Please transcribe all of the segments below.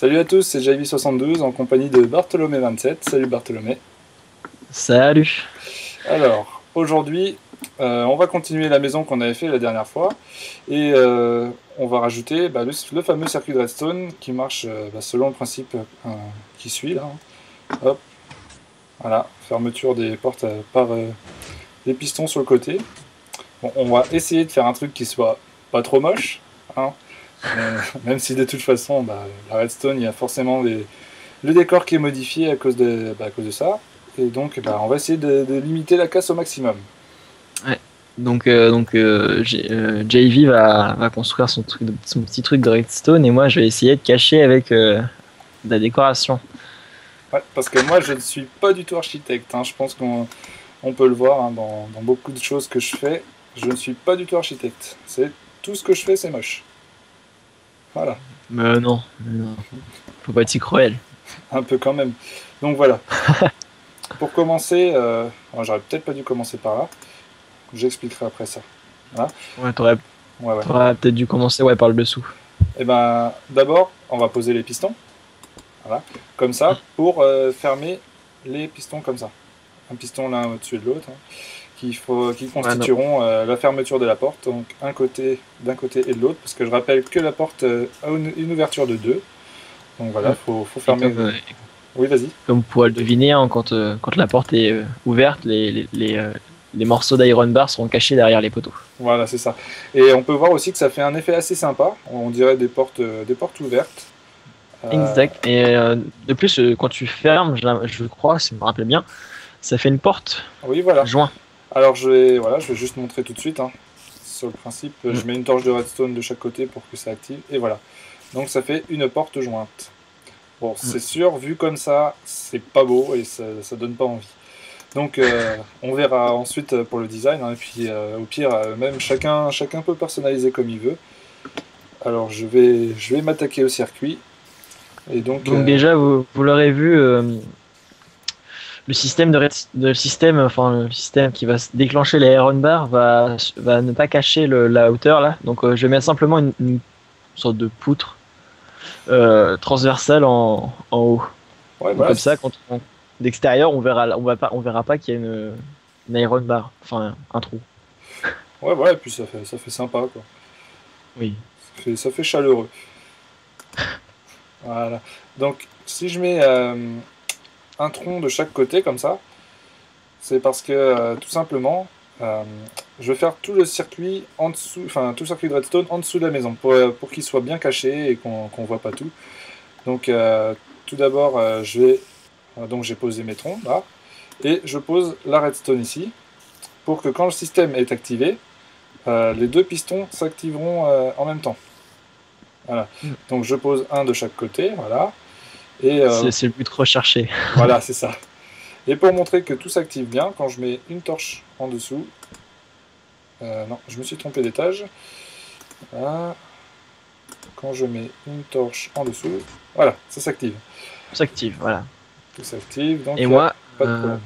Salut à tous, c'est Javi72 en compagnie de Bartholomé27. Salut Bartholomé. Salut. Alors, aujourd'hui, on va continuer la maison qu'on avait fait la dernière fois et on va rajouter le fameux circuit de redstone qui marche selon le principe qui suit là. Hop, voilà, fermeture des portes par des pistons sur le côté. Bon, on va essayer de faire un truc qui soit pas trop moche, hein, même si de toute façon, la redstone, il y a forcément le décor qui est modifié à cause de ça. Et donc, on va essayer de limiter la casse au maximum. Ouais. JV va construire son petit truc de redstone et moi je vais essayer de cacher avec de la décoration. Ouais, parce que moi, je ne suis pas du tout architecte, hein. Je pense qu'on peut le voir, hein, dans beaucoup de choses que je fais. Je ne suis pas du tout architecte. Tout ce que je fais, c'est moche. Voilà, Mais non, faut pas être si cruel. un peu quand même. Donc voilà. Pour commencer, j'aurais peut-être pas dû commencer par là. J'expliquerai après ça. Voilà. Ouais, t'aurais Ouais, ouais. peut-être dû commencer par le dessous. Et d'abord, on va poser les pistons. Voilà. Comme ça, pour fermer les pistons comme ça. Un piston l'un au-dessus de l'autre, hein, qui constitueront la fermeture de la porte, donc d'un côté et de l'autre, parce que je rappelle que la porte a une ouverture de 2. Donc voilà, faut fermer. Oui, vas-y. Comme vous pourrez le deviner, hein, quand la porte est ouverte, les morceaux d'iron bar seront cachés derrière les poteaux. Voilà, c'est ça. Et on peut voir aussi que ça fait un effet assez sympa. On dirait des portes ouvertes. Exact. Et de plus, quand tu fermes, je crois, si je me rappelle bien, ça fait une porte Oui, voilà. joint. Alors je vais juste montrer tout de suite, hein. Sur le principe, je mets une torche de redstone de chaque côté pour que ça active. Et voilà. Donc ça fait une porte jointe. Bon, c'est sûr, vu comme ça, c'est pas beau et ça donne pas envie. Donc on verra ensuite pour le design, hein, et puis au pire, même chacun peut personnaliser comme il veut. Alors je vais m'attaquer au circuit. Et donc, Déjà, vous l'aurez vu, le système le système qui va déclencher les iron bars va ne pas cacher la hauteur là. Donc je vais mettre simplement une sorte de poutre transversale en haut. ouais, Donc voilà. comme ça, d'extérieur, on verra pas qu'il y a une iron bar, enfin un trou. Ouais, voilà, et puis ça fait sympa, quoi. Oui. Ça fait chaleureux. Voilà. Donc si je mets un tronc de chaque côté comme ça, c'est parce que tout simplement, je vais faire tout le circuit en dessous, enfin tout le circuit de redstone en dessous de la maison pour qu'il soit bien caché et qu'on voit pas tout. Donc tout d'abord, donc j'ai posé mes troncs là et je pose la redstone ici pour que quand le système est activé, les deux pistons s'activeront en même temps. Voilà. Donc je pose un de chaque côté, voilà. Et c'est le but recherché. voilà, c'est ça. Et pour montrer que tout s'active bien, quand je mets une torche en dessous, non, je me suis trompé d'étage. Voilà. Quand je mets une torche en dessous, voilà, ça s'active. Tout s'active, voilà. Tout s'active, donc Et il n'y a moi, pas de problème.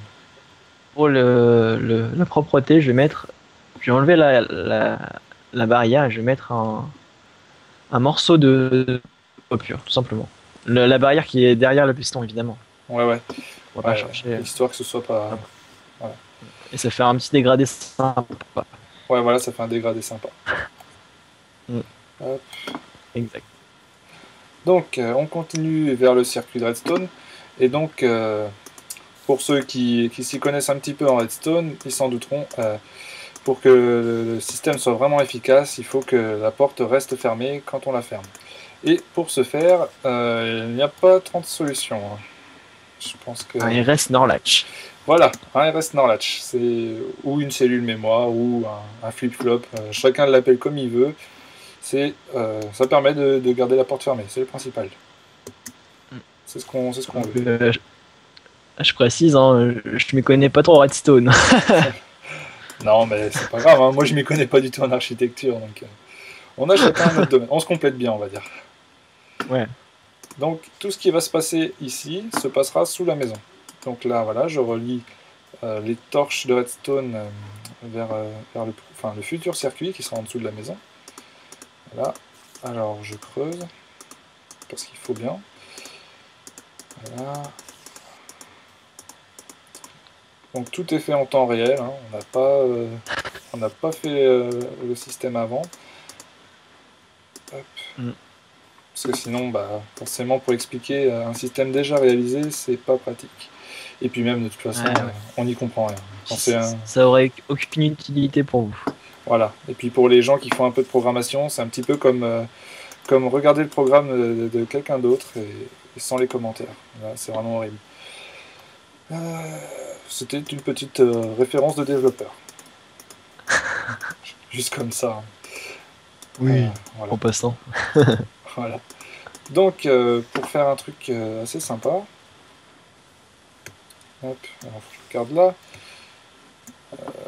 pour la propreté, je vais enlever la barrière et je vais mettre un morceau de pur, tout simplement. La barrière qui est derrière le piston, évidemment. Ouais, ouais. On va pas Ouais, chercher. histoire que ce soit pas. Voilà. Et ça fait un petit dégradé sympa. Ouais, voilà, ça fait un dégradé sympa. Mm. Hop. Exact. Donc, on continue vers le circuit de redstone. Et donc, pour ceux qui s'y connaissent un petit peu en redstone, ils s'en douteront. Pour que le système soit vraiment efficace, il faut que la porte reste fermée quand on la ferme. Et pour ce faire, il n'y a pas 30 solutions, hein. Je pense que... Un RS Norlatch. Voilà, un RS Norlatch. C'est ou une cellule mémoire ou un flip-flop. Chacun l'appelle comme il veut. Ça permet de garder la porte fermée. C'est le principal. C'est ce qu'on veut. Je précise, hein, je m'y connais pas trop en redstone. Non, mais c'est pas grave, hein. Moi, je m'y connais pas du tout en architecture. Donc, on a chacun notre domaine. On se complète bien, on va dire. Ouais. Donc, tout ce qui va se passer ici se passera sous la maison. Donc là, voilà, je relie les torches de redstone vers le futur circuit qui sera en dessous de la maison. Voilà. Alors, je creuse, parce qu'il faut bien. Voilà. Donc tout est fait en temps réel, hein. On n'a pas fait le système avant. Hop. Parce que sinon, bah, forcément, pour expliquer un système déjà réalisé, c'est pas pratique. Et puis même, de toute façon, on n'y comprend rien. Ça aurait aucune utilité pour vous. Voilà. Et puis pour les gens qui font un peu de programmation, c'est un petit peu comme regarder le programme de quelqu'un d'autre et sans les commentaires. Voilà, c'est vraiment horrible. C'était une petite référence de développeur. Juste comme ça. Hein. Oui, voilà. en passant. Voilà. Donc, pour faire un truc assez sympa, hop, alors je regarde là.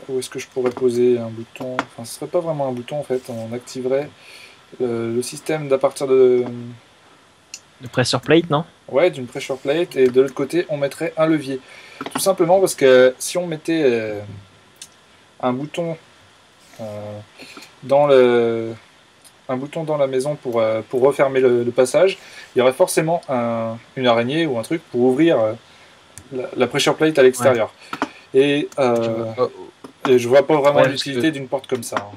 Où est-ce que je pourrais poser un bouton? Enfin, ce serait pas vraiment un bouton en fait. On activerait le système d'à partir de pressure plate, non? Ouais, d'une pressure plate, et de l'autre côté, on mettrait un levier. Tout simplement parce que si on mettait un bouton dans la maison pour refermer le passage, il y aurait forcément une araignée ou un truc pour ouvrir la pressure plate à l'extérieur. Ouais. Et je vois pas vraiment l'utilité d'une porte comme ça. Hein.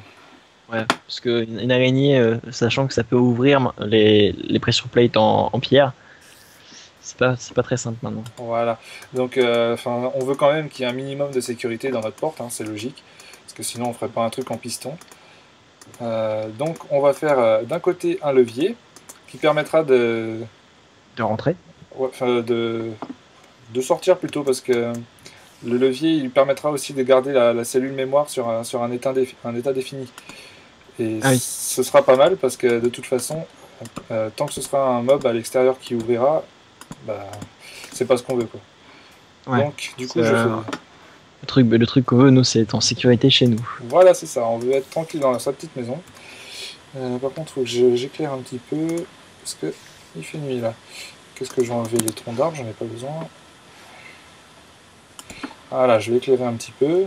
Ouais, parce qu'une araignée, sachant que ça peut ouvrir les pressure plates en pierre, c'est pas très simple maintenant. Voilà. Donc, on veut quand même qu'il y ait un minimum de sécurité dans notre porte, hein, c'est logique. Parce que sinon, on ferait pas un truc en piston. Donc, on va faire d'un côté un levier qui permettra de rentrer. Ouais, de sortir plutôt, parce que le levier il permettra aussi de garder la cellule mémoire sur un état défini. Et ce sera pas mal parce que de toute façon, tant que ce sera un mob à l'extérieur qui ouvrira, bah, c'est pas ce qu'on veut quoi. Ouais. Donc du coup je fais... Le truc qu'on veut nous c'est être en sécurité chez nous. Voilà, c'est ça, on veut être tranquille dans sa petite maison. Par contre il faut que j'éclaire un petit peu parce que il fait nuit là. Qu'est-ce que je vais enlever? Les troncs d'arbres, j'en ai pas besoin. Voilà, je vais éclairer un petit peu.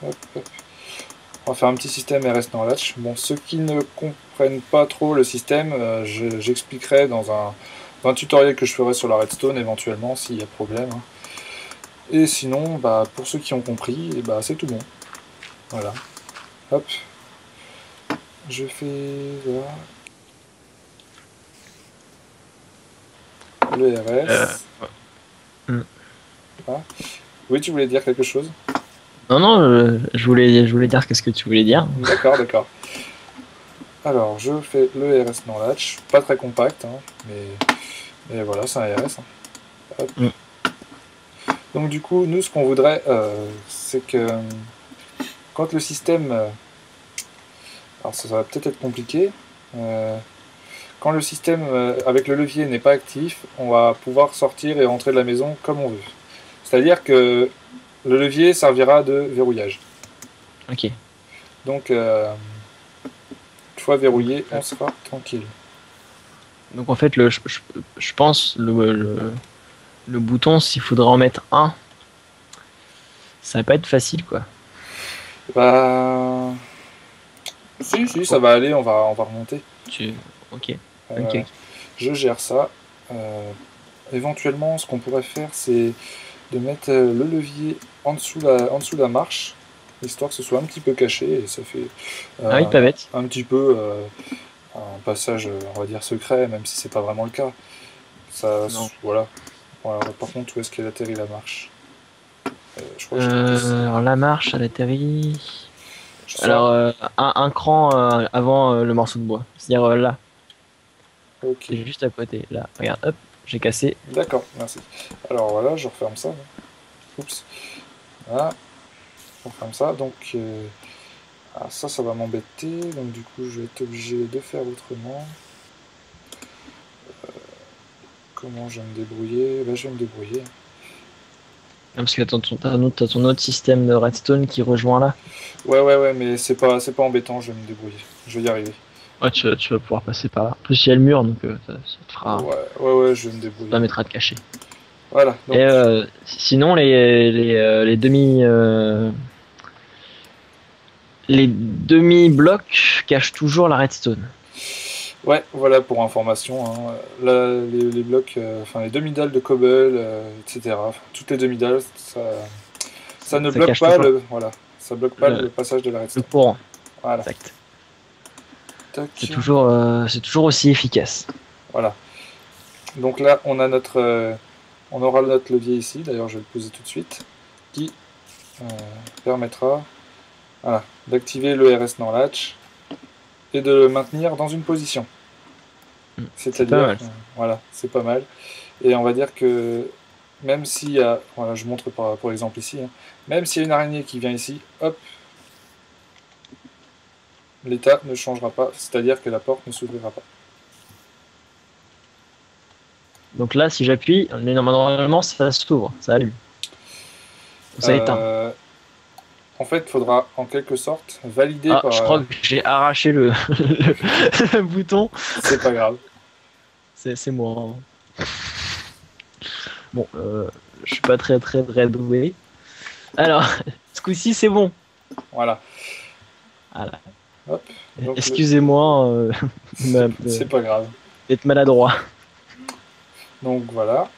Hop, hop. On va faire un petit système RS NOR Latch. Bon, ceux qui ne comprennent pas trop le système, j'expliquerai dans un tutoriel que je ferai sur la redstone éventuellement s'il y a problème. Et sinon, bah, pour ceux qui ont compris, et bah, c'est tout bon. Voilà. Hop. Je fais là. Le RS. Ah. Oui, tu voulais dire quelque chose? Non, je voulais dire qu'est-ce que tu voulais dire. D'accord. Alors, je fais le RS NOR Latch, pas très compact, hein, mais voilà, c'est un RS. Hein. Hop. Donc du coup, nous, ce qu'on voudrait, c'est que quand le système... alors ça va peut-être être compliqué. Quand le système avec le levier n'est pas actif, on va pouvoir sortir et rentrer de la maison comme on veut. C'est-à-dire que le levier servira de verrouillage. Ok. Donc, une fois verrouillé, on sera tranquille. Donc en fait, je pense le bouton, s'il faudra en mettre un, ça va pas être facile quoi. Bah... Si, ça va aller, on va remonter. Ok. Je gère ça. Éventuellement, ce qu'on pourrait faire, c'est de mettre le levier en dessous la marche, histoire que ce soit un petit peu caché, et ça fait pas bête. Un petit peu un passage, on va dire, secret, même si c'est pas vraiment le cas. Ça, voilà. Par contre, où est-ce qu'elle atterrit la marche? Je crois que alors la marche, elle atterrit... Alors, un cran avant le morceau de bois. C'est-à-dire là. Ok. C'est juste à côté. Là, regarde, hop, j'ai cassé. D'accord, merci. Alors voilà, je referme ça. Oups. Voilà. Je referme ça. Donc, ça va m'embêter. Donc, du coup, je vais être obligé de faire autrement. Comment je vais me débrouiller? Je vais me débrouiller. Non, parce que t'as ton autre système de redstone qui rejoint là. Ouais, mais c'est pas embêtant, je vais me débrouiller. Je vais y arriver. Ouais, tu vas pouvoir passer par là. En plus, il y a le mur, donc ça te fera... Ouais, je vais me débrouiller. Ça permettra de cacher. Voilà. Donc... Et sinon, les demi blocs cachent toujours la redstone. Ouais, voilà pour information, hein. Là, les blocs, enfin les demi-dalles de cobble, etc. Enfin, toutes les demi-dalles, ça ne Ça bloque cache pas toujours le, voilà, ça bloque pas le passage de la le redstone. courant. Voilà. Exact. Tac. C'est toujours aussi efficace. Voilà. Donc là, on aura notre levier ici. D'ailleurs, je vais le poser tout de suite, qui permettra, voilà, d'activer le RS NOR latch et de le maintenir dans une position. C'est pas C'est-à-dire, mal. voilà, c'est pas mal. Et on va dire que même s'il y a, voilà, je montre pour exemple ici, hein, même s'il y a une araignée qui vient ici, hop, l'état ne changera pas, c'est-à-dire que la porte ne s'ouvrira pas. Donc là, si j'appuie, normalement, ça s'ouvre, ça allume. Ou ça éteint. En fait, il faudra en quelque sorte valider Ah, par. je crois que j'ai arraché le bouton. C'est pas grave. C'est moi. Bon, je suis pas très doué. Alors, ce coup-ci, c'est bon. Voilà. Voilà. Hop. Donc Excusez-moi c'est pas grave. d'être maladroit. Donc voilà.